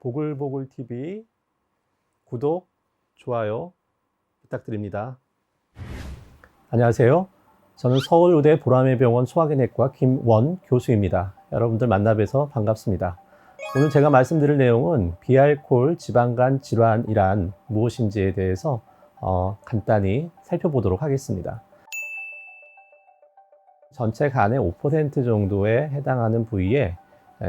보글보글TV 구독, 좋아요 부탁드립니다. 안녕하세요. 저는 서울의대 보라매병원 소화기내과 김원 교수입니다. 여러분들 만나 뵈서 반갑습니다. 오늘 제가 말씀드릴 내용은 비알코올 지방간 질환이란 무엇인지에 대해서 간단히 살펴보도록 하겠습니다. 전체 간의 5% 정도에 해당하는 부위에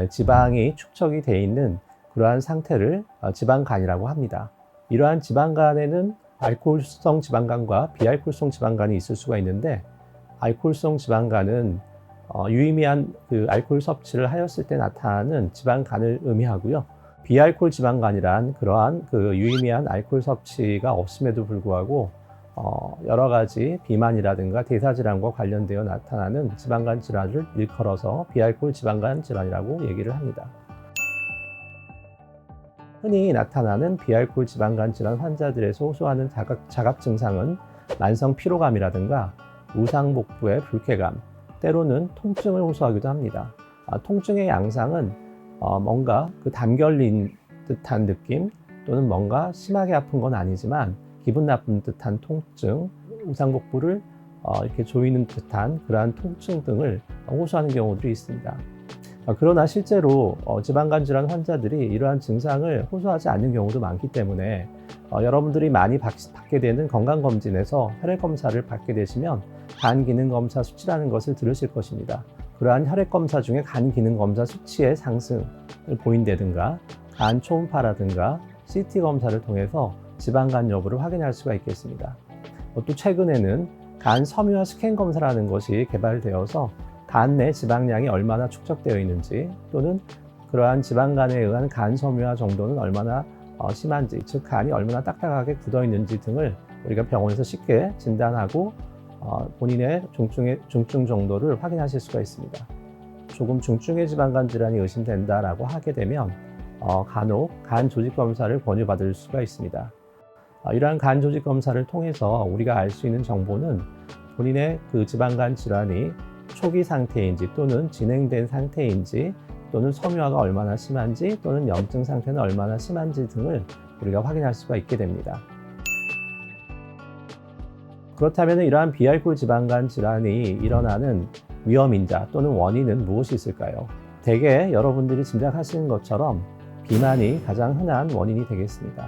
지방이 축적이 되어 있는 그러한 상태를 지방간이라고 합니다. 이러한 지방간에는 알코올성 지방간과 비알코올성 지방간이 있을 수가 있는데, 알코올성 지방간은 유의미한 알코올 섭취를 하였을 때 나타나는 지방간을 의미하고요. 비알코올 지방간이란 그러한 유의미한 알코올 섭취가 없음에도 불구하고 여러 가지 비만이라든가 대사질환과 관련되어 나타나는 지방간 질환을 일컬어서 비알코올 지방간 질환이라고 얘기를 합니다. 흔히 나타나는 비알코올 지방간 질환 환자들에서 호소하는 자각 증상은 만성 피로감이라든가 우상복부의 불쾌감, 때로는 통증을 호소하기도 합니다. 통증의 양상은 뭔가 담결린 듯한 느낌, 또는 뭔가 심하게 아픈 건 아니지만 기분 나쁜 듯한 통증, 우상복부를 이렇게 조이는 듯한 그러한 통증 등을 호소하는 경우들이 있습니다. 그러나 실제로 지방간 질환 환자들이 이러한 증상을 호소하지 않는 경우도 많기 때문에 여러분들이 많이 받게 되는 건강검진에서 혈액검사를 받게 되시면 간기능검사 수치라는 것을 들으실 것입니다. 그러한 혈액검사 중에 간기능검사 수치의 상승을 보인다든가 간 초음파라든가 CT 검사를 통해서 지방간 여부를 확인할 수가 있겠습니다. 또 최근에는 간 섬유화 스캔 검사라는 것이 개발되어서 간 내 지방량이 얼마나 축적되어 있는지, 또는 그러한 지방간에 의한 간 섬유화 정도는 얼마나 심한지, 즉 간이 얼마나 딱딱하게 굳어 있는지 등을 우리가 병원에서 쉽게 진단하고 본인의 중증 정도를 확인하실 수가 있습니다. 조금 중증의 지방간 질환이 의심된다라고 하게 되면 간혹 간 조직 검사를 권유받을 수가 있습니다. 이러한 간 조직 검사를 통해서 우리가 알 수 있는 정보는 본인의 지방간 질환이 초기 상태인지, 또는 진행된 상태인지, 또는 섬유화가 얼마나 심한지, 또는 염증 상태는 얼마나 심한지 등을 우리가 확인할 수가 있게 됩니다. 그렇다면 이러한 비알코올 지방간 질환이 일어나는 위험인자 또는 원인은 무엇이 있을까요? 대개 여러분들이 짐작하시는 것처럼 비만이 가장 흔한 원인이 되겠습니다.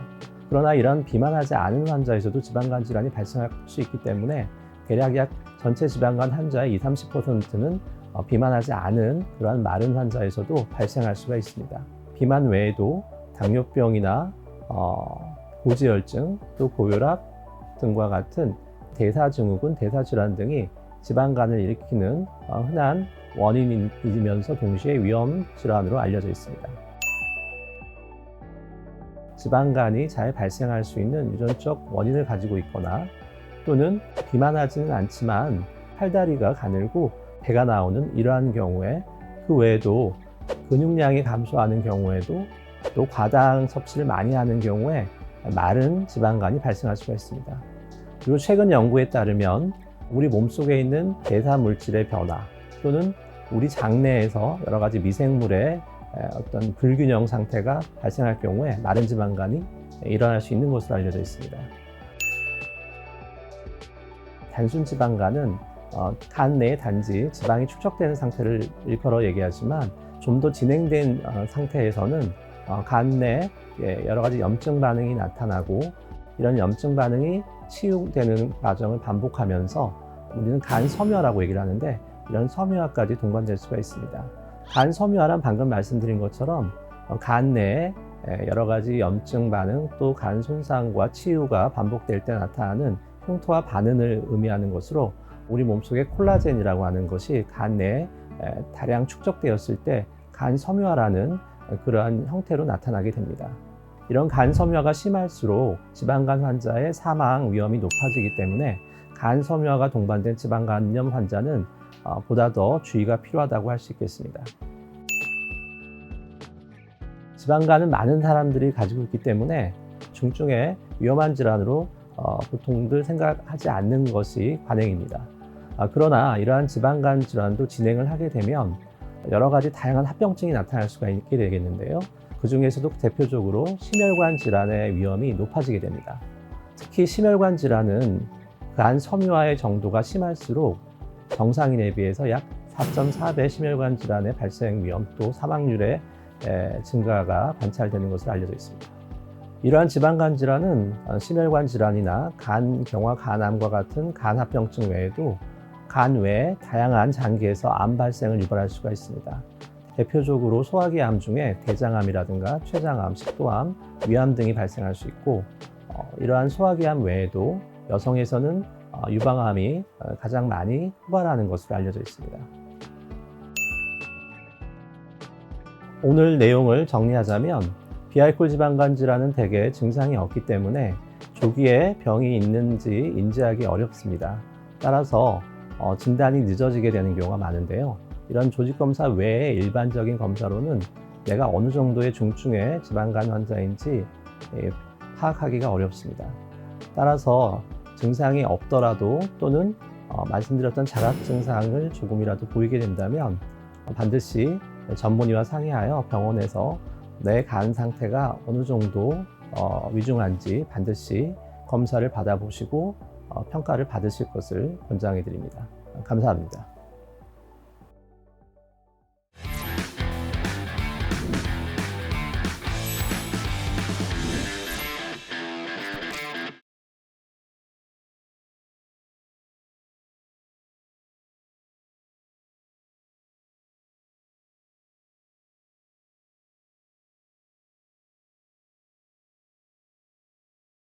그러나 이런 비만하지 않은 환자에서도 지방간 질환이 발생할 수 있기 때문에 대략 약 전체 지방간 환자의 20~30%는 비만하지 않은 그러한 마른 환자에서도 발생할 수가 있습니다. 비만 외에도 당뇨병이나 고지혈증, 또 고혈압 등과 같은 대사증후군, 대사질환 등이 지방간을 일으키는 흔한 원인이면서 동시에 위험 질환으로 알려져 있습니다. 지방간이 잘 발생할 수 있는 유전적 원인을 가지고 있거나, 또는 비만하지는 않지만 팔다리가 가늘고 배가 나오는 이러한 경우에, 그 외에도 근육량이 감소하는 경우에도, 또 과당 섭취를 많이 하는 경우에 마른 지방간이 발생할 수가 있습니다. 그리고 최근 연구에 따르면 우리 몸속에 있는 대사 물질의 변화, 또는 우리 장내에서 여러 가지 미생물의 어떤 불균형 상태가 발생할 경우에 마른 지방간이 일어날 수 있는 것으로 알려져 있습니다. 단순 지방간은 간 내에 단지 지방이 축적되는 상태를 일컬어 얘기하지만, 좀 더 진행된 상태에서는 간 내에 여러 가지 염증 반응이 나타나고, 이런 염증 반응이 치유되는 과정을 반복하면서 우리는 간 섬유화라고 얘기를 하는데, 이런 섬유화까지 동반될 수가 있습니다. 간 섬유화란 방금 말씀드린 것처럼 간 내에 여러 가지 염증 반응, 또 간 손상과 치유가 반복될 때 나타나는 흉터와 반응을 의미하는 것으로, 우리 몸속에 콜라겐이라고 하는 것이 간 내에 다량 축적되었을 때 간 섬유화라는 그러한 형태로 나타나게 됩니다. 이런 간 섬유화가 심할수록 지방간 환자의 사망 위험이 높아지기 때문에 간 섬유화가 동반된 지방간염 환자는 보다 더 주의가 필요하다고 할 수 있겠습니다. 지방간은 많은 사람들이 가지고 있기 때문에 중증의 위험한 질환으로 보통들 생각하지 않는 것이 관행입니다. 그러나 이러한 지방간 질환도 진행을 하게 되면 여러 가지 다양한 합병증이 나타날 수가 있게 되겠는데요. 그 중에서도 대표적으로 심혈관 질환의 위험이 높아지게 됩니다. 특히 심혈관 질환은 간 섬유화의 정도가 심할수록 정상인에 비해서 약 4.4배 심혈관 질환의 발생 위험 또 사망률의 증가가 관찰되는 것으로 알려져 있습니다. 이러한 지방간 질환은 심혈관 질환이나 간 경화 간암과 같은 간합병증 외에도 간 외에 다양한 장기에서 암 발생을 유발할 수가 있습니다. 대표적으로 소화기 암 중에 대장암이라든가 췌장암, 식도암, 위암 등이 발생할 수 있고 이러한 소화기 암 외에도 여성에서는 유방암이 가장 많이 후발하는 것으로 알려져 있습니다. 오늘 내용을 정리하자면 비알코올 지방간 질환은 대개 증상이 없기 때문에 조기에 병이 있는지 인지하기 어렵습니다. 따라서 진단이 늦어지게 되는 경우가 많은데요. 이런 조직검사 외의 일반적인 검사로는 내가 어느 정도의 중증의 지방간 환자인지 파악하기가 어렵습니다. 따라서 증상이 없더라도 또는 말씀드렸던 자각 증상을 조금이라도 보이게 된다면 반드시 전문의와 상의하여 병원에서 내 간 상태가 어느 정도 위중한지 반드시 검사를 받아보시고 평가를 받으실 것을 권장해 드립니다. 감사합니다.